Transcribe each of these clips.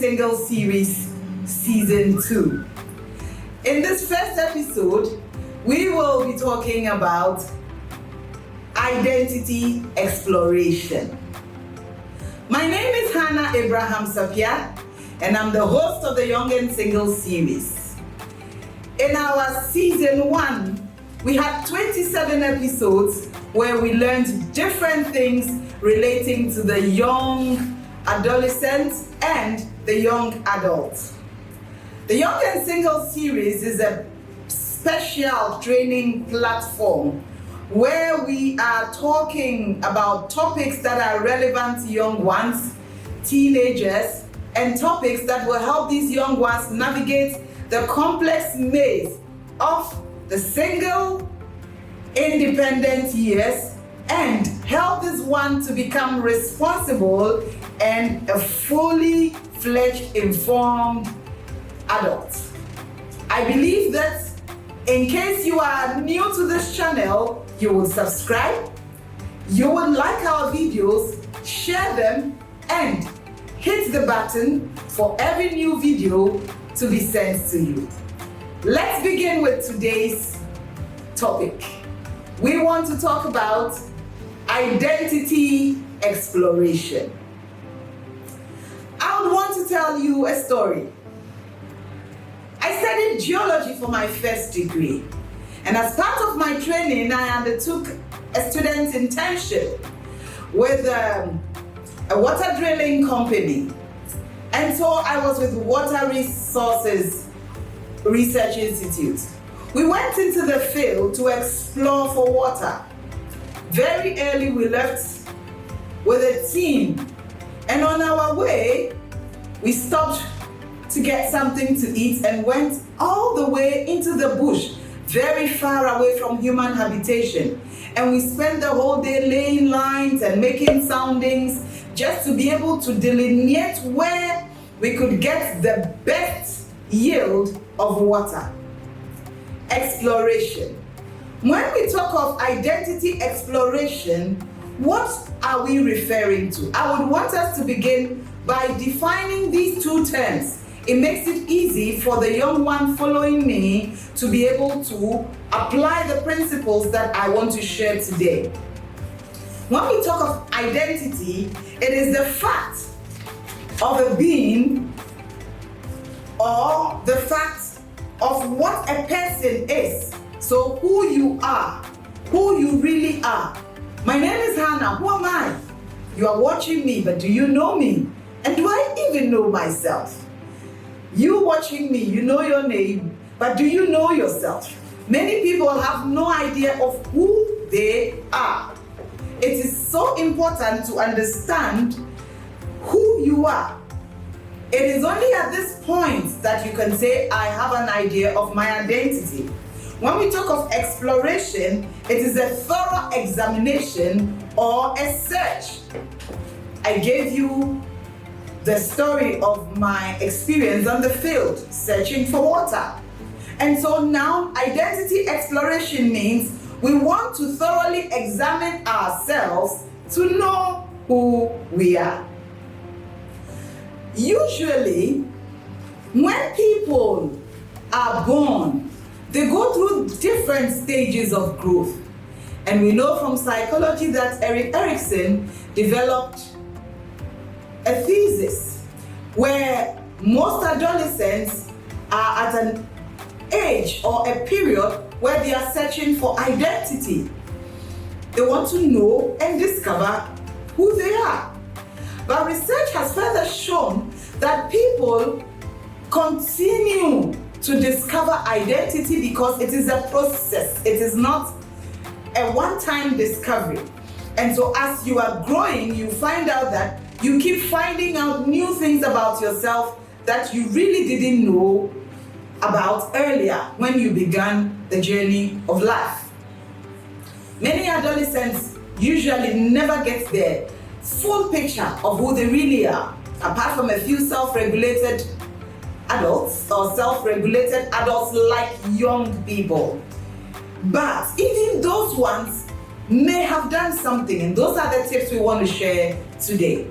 Single series, season 2. In this first episode, we will be talking about identity exploration. My name is Abrahams-Appiah, and I'm the host of the Young and Single series. In our season 1, we had 27 episodes where we learned different things relating to the young adolescent and the young adult. The Young and Single series is a special training platform where we are talking about topics that are relevant to young ones, teenagers, and topics that will help these young ones navigate the complex maze of the single, independent years and help this one to become responsible and a fully fledged, informed adult. I believe that in case you are new to this channel, you will subscribe, you will like our videos, share them, and hit the button for every new video to be sent to you. Let's begin with today's topic. We want to talk about identity exploration. I would want to tell you a story. I studied geology for my first degree, and as part of my training, I undertook a student internship with a water drilling company. And so I was with Water Resources Research Institute. We went into the field to explore for water. Very early we left with a team, and on our way we stopped to get something to eat and went all the way into the bush, very far away from human habitation. And we spent the whole day laying lines and making soundings just to be able to delineate where we could get the best yield of water. Exploration. When we talk of identity exploration, what are we referring to? I would want us to begin by defining these two terms. It makes it easy for the young one following me to be able to apply the principles that I want to share today. When we talk of identity, it is the fact of a being or the fact of what a person is. So who you are, who you really are. My name is Hannah. Who am I? You are watching me, but do you know me? And do I even know myself? You watching me, you know your name, but do you know yourself? Many people have no idea of who they are. It is so important to understand who you are. It is only at this point that you can say, I have an idea of my identity. When we talk of exploration, it is a thorough examination or a search. I gave you the story of my experience on the field, searching for water. And so now identity exploration means we want to thoroughly examine ourselves to know who we are. Usually, when people are born, they go through different stages of growth. And we know from psychology that Erik Erikson developed a thesis where most adolescents are at an age or a period where they are searching for identity. They want to know and discover who they are. But research has further shown that people continue to discover identity because it is a process. It is not a one-time discovery. And so as you are growing, you find out that you keep finding out new things about yourself that you really didn't know about earlier when you began the journey of life. Many adolescents usually never get their full picture of who they really are, apart from a few self-regulated adults or self-regulated adults like young people. But even those ones may have done something, and those are the tips we want to share today.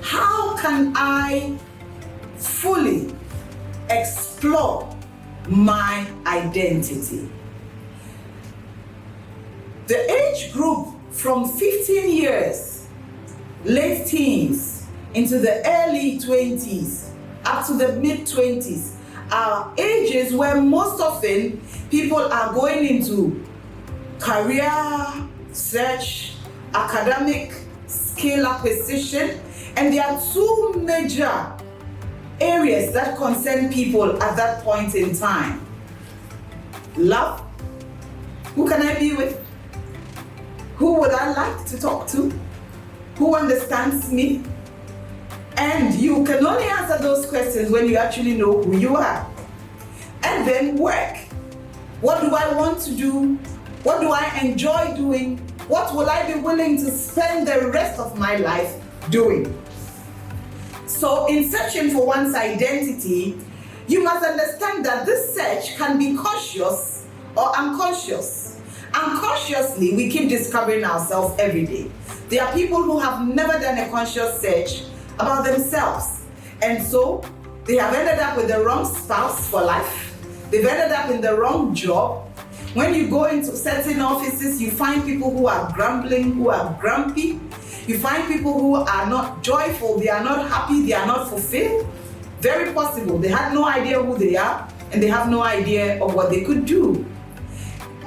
How can I fully explore my identity? The age group from 15 years, late teens, into the early 20s, up to the mid-20s, are ages where most often people are going into career search, academic skill acquisition, and there are two major areas that concern people at that point in time. Love, who can I be with? Who would I like to talk to? Who understands me? And you can only answer those questions when you actually know who you are. And then work. What do I want to do? What do I enjoy doing? What will I be willing to spend the rest of my life doing? So in searching for one's identity, you must understand that this search can be conscious or unconscious. Unconsciously, we keep discovering ourselves every day. There are people who have never done a conscious search about themselves. And so they have ended up with the wrong spouse for life. They've ended up in the wrong job. When you go into certain offices, you find people who are grumbling, who are grumpy. You find people who are not joyful, they are not happy, they are not fulfilled. Very possible. They had no idea who they are, and they have no idea of what they could do.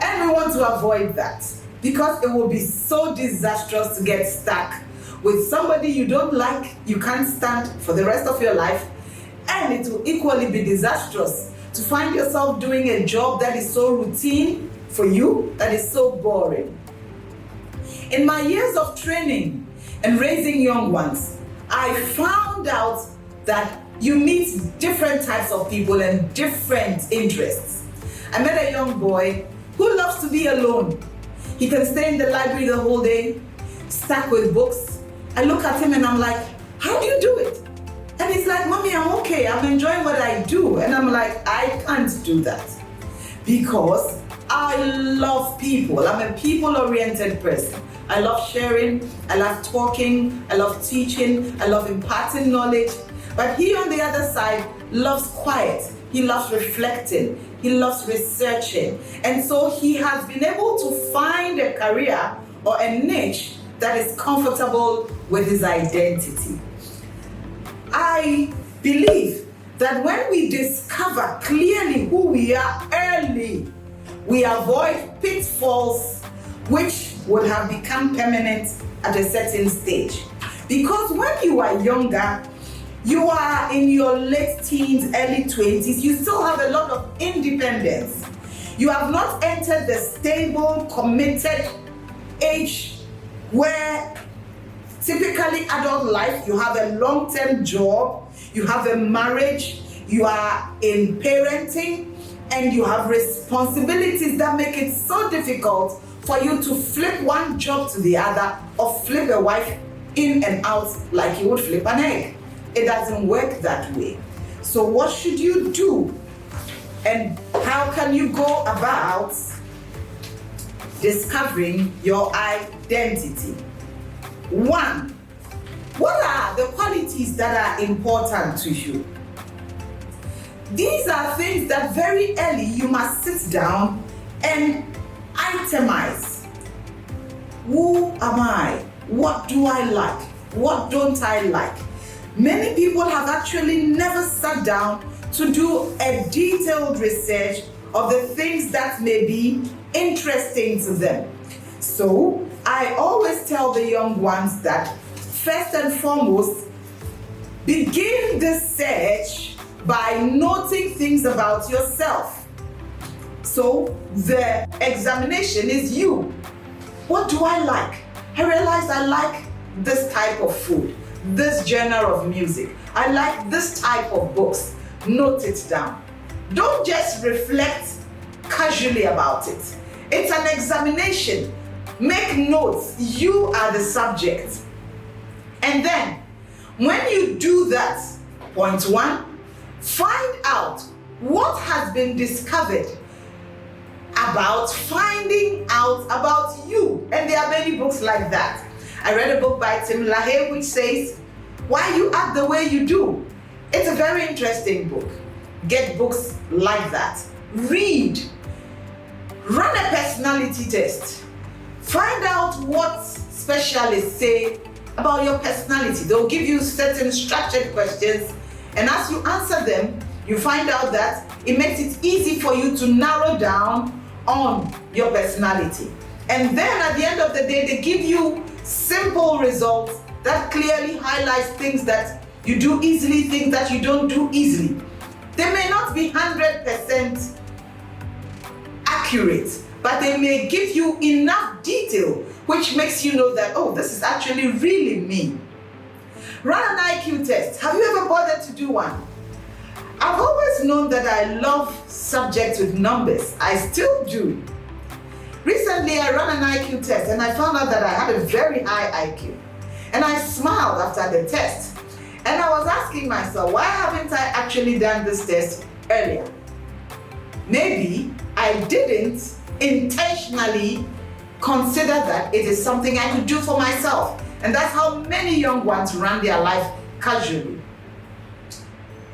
And we want to avoid that, because it will be so disastrous to get stuck with somebody you don't like, you can't stand for the rest of your life, and it will equally be disastrous to find yourself doing a job that is so routine for you, that is so boring. In my years of training and raising young ones, I found out that you meet different types of people and different interests. I met a young boy who loves to be alone. He can stay in the library the whole day, stuck with books. I look at him and I'm like, how do you do it? And he's like, Mommy, I'm okay. I'm enjoying what I do. And I'm like, I can't do that because I love people. I'm a people-oriented person. I love sharing. I love talking. I love teaching. I love imparting knowledge. But he on the other side loves quiet. He loves reflecting. He loves researching. And so he has been able to find a career or a niche that is comfortable with his identity. I believe that when we discover clearly who we are early, we avoid pitfalls which would have become permanent at a certain stage. Because when you are younger, you are in your late teens, early 20s, you still have a lot of independence. You have not entered the stable, committed age where typically adult life, you have a long-term job, you have a marriage, you are in parenting, and you have responsibilities that make it so difficult for you to flip one job to the other or flip a wife in and out like you would flip an egg. It doesn't work that way. So what should you do? And how can you go about discovering your identity? One, what are the qualities that are important to you? These are things that very early you must sit down and itemize. Who am I? What do I like? What don't I like? Many people have actually never sat down to do a detailed research of the things that may be interesting to them. So I always tell the young ones that first and foremost, begin the search by noting things about yourself. So the examination is you. What do I like? I realize I like this type of food, this genre of music. I like this type of books. Note it down. Don't just reflect casually about it. It's an examination. Make notes. You are the subject. And then, when you do that, point one, find out what has been discovered about finding out about you. And there are many books like that. I read a book by Tim LaHaye which says, why you act the way you do. It's a very interesting book. Get books like that. Read. Run a personality test. Find out what specialists say about your personality. They'll give you certain structured questions, and as you answer them, you find out that it makes it easy for you to narrow down on your personality. And then at the end of the day, they give you simple results that clearly highlights things that you do easily, things that you don't do easily. They may not be 100% accurate, but they may give you enough detail which makes you know that, oh, this is actually really me. Run an IQ test. Have you ever bothered to do one? I've always known that I love subjects with numbers. I still do. Recently, I ran an IQ test and I found out that I had a very high IQ. And I smiled after the test. And I was asking myself, why haven't I actually done this test earlier? Maybe I didn't intentionally consider that it is something I could do for myself. And that's how many young ones run their life casually.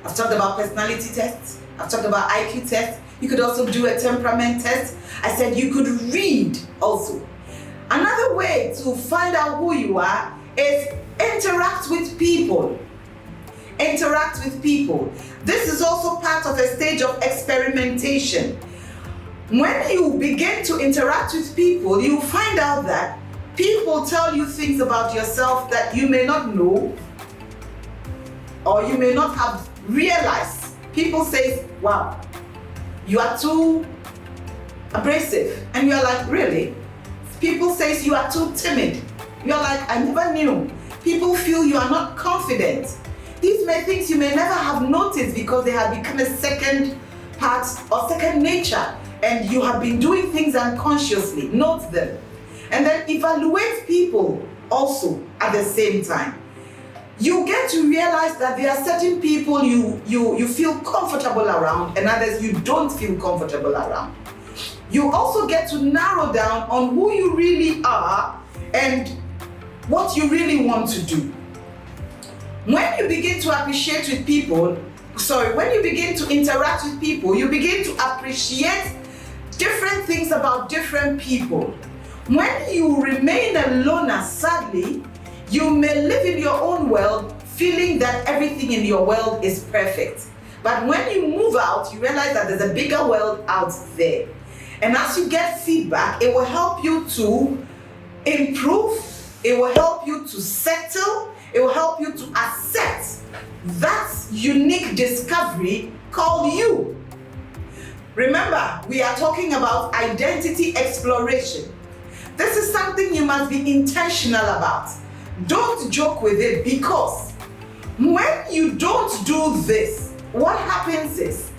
I've talked about personality tests. I've talked about IQ tests. You could also do a temperament test. I said you could read also. Another way to find out who you are is interact with people. Interact with people. This is also part of a stage of experimentation. When you begin to interact with people, you find out that people tell you things about yourself that you may not know or you may not have realized. People say, wow, you are too abrasive. And you're like, really? People say you are too timid. You're like, I never knew. People feel you are not confident. These may things you may never have noticed because they have become a second part or second nature, and you have been doing things unconsciously. Note them. And then evaluate people also at the same time. You get to realize that there are certain people you feel comfortable around and others you don't feel comfortable around. You also get to narrow down on who you really are and what you really want to do. When you begin to appreciate with people, when you begin to interact with people, you begin to appreciate different things about different people. When you remain a loner, sadly, you may live in your own world feeling that everything in your world is perfect. But when you move out, you realize that there's a bigger world out there. And as you get feedback, it will help you to improve, it will help you to settle, it will help you to accept that unique discovery called you. Remember, we are talking about identity exploration. This is something you must be intentional about. Don't joke with it, because when you don't do this, what happens is,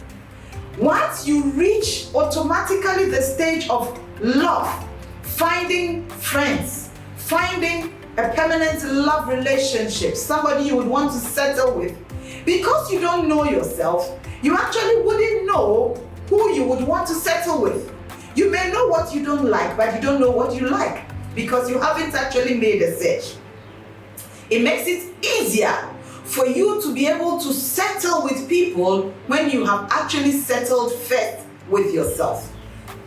once you reach automatically the stage of love, finding friends, finding a permanent love relationship, somebody you would want to settle with, because you don't know yourself, you actually wouldn't know who you would want to settle with. You may know what you don't like, but you don't know what you like because you haven't actually made a search. It makes it easier for you to be able to settle with people when you have actually settled first with yourself,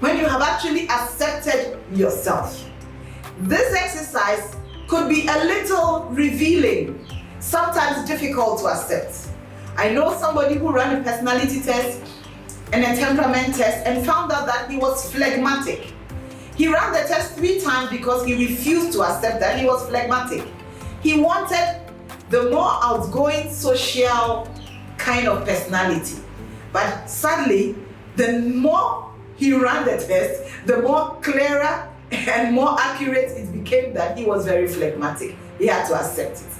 when you have actually accepted yourself. This exercise could be a little revealing, sometimes difficult to accept. I know somebody who ran a personality test and a temperament test and found out that he was phlegmatic. He ran the test 3 times because he refused to accept that he was phlegmatic. He wanted the more outgoing, social kind of personality. But sadly, the more he ran the test, the more clearer and more accurate it became that he was very phlegmatic. He had to accept it.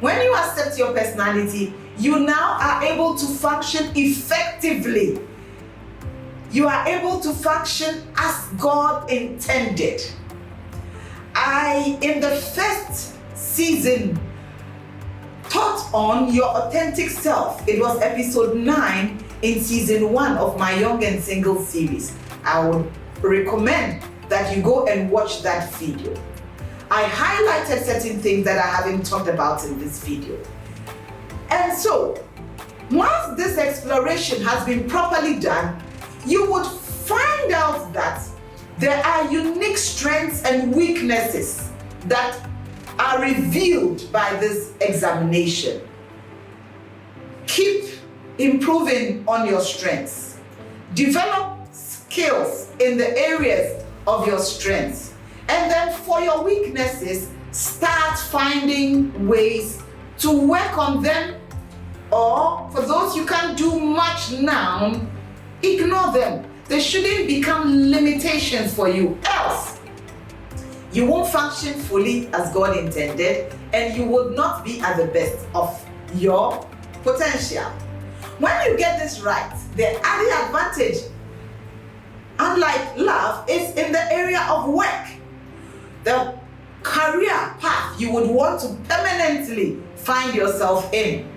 When you accept your personality, you now are able to function effectively. You are able to function as God intended. In the first season, taught on your authentic self. It was episode 9 in season 1 of my Young and Single series. I would recommend that you go and watch that video. I highlighted certain things that I haven't talked about in this video. And so, once this exploration has been properly done, you would find out that there are unique strengths and weaknesses that are revealed by this examination. Keep improving on your strengths. Develop skills in the areas of your strengths. And then for your weaknesses, start finding ways to work on them. Or for those you can't do much now, ignore them. They shouldn't become limitations for you, else you won't function fully as God intended, and you will not be at the best of your potential. When you get this right, the added advantage, unlike love, is in the area of work. The career path you would want to permanently find yourself in.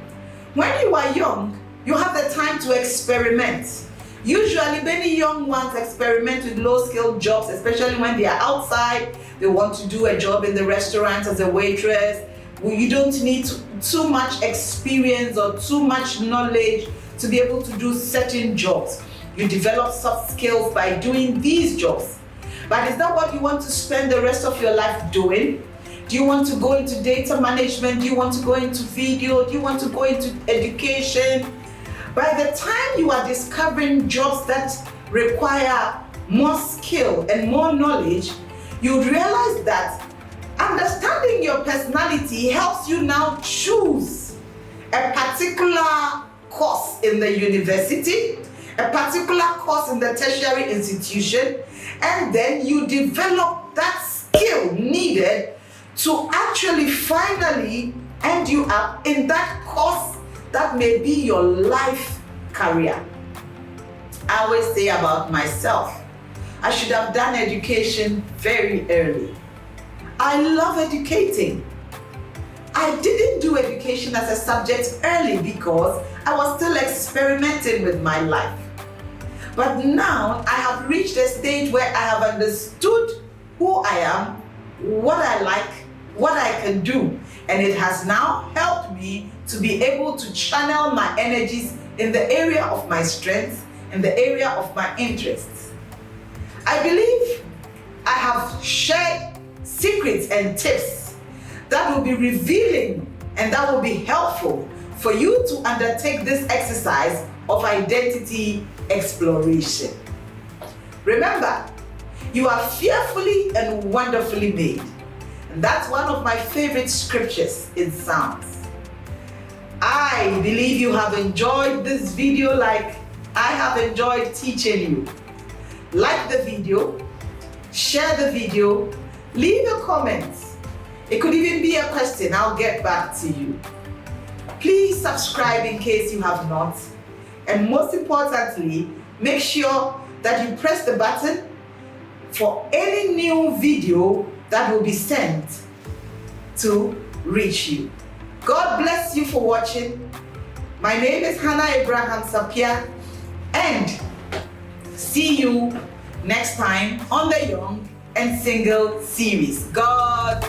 When you are young, you have the time to experiment. Usually, many young ones experiment with low-skilled jobs, especially when they are outside. They want to do a job in the restaurant as a waitress. You don't need too much experience or too much knowledge to be able to do certain jobs. You develop soft skills by doing these jobs. But is that what you want to spend the rest of your life doing? Do you want to go into data management? Do you want to go into video? Do you want to go into education? By the time you are discovering jobs that require more skill and more knowledge, you realize that understanding your personality helps you now choose a particular course in the university, a particular course in the tertiary institution, and then you develop that skill needed to actually finally end you up in that course that may be your life career. I always say about myself, I should have done education very early. I love educating. I didn't do education as a subject early because I was still experimenting with my life. But now I have reached a stage where I have understood who I am, what I like, what I can do, and it has now helped me to be able to channel my energies in the area of my strengths, in the area of my interests. I believe I have shared secrets and tips that will be revealing and that will be helpful for you to undertake this exercise of identity exploration. Remember, you are fearfully and wonderfully made. And that's one of my favorite scriptures in Psalms. I believe you have enjoyed this video like I have enjoyed teaching you. Like the video, share the video, leave a comment. It could even be a question, I'll get back to you. Please subscribe in case you have not. And most importantly, make sure that you press the button for any new video that will be sent to reach you. God bless you for watching. My name is Abrahams-Appiah, and see you next time on the Young and Single series. God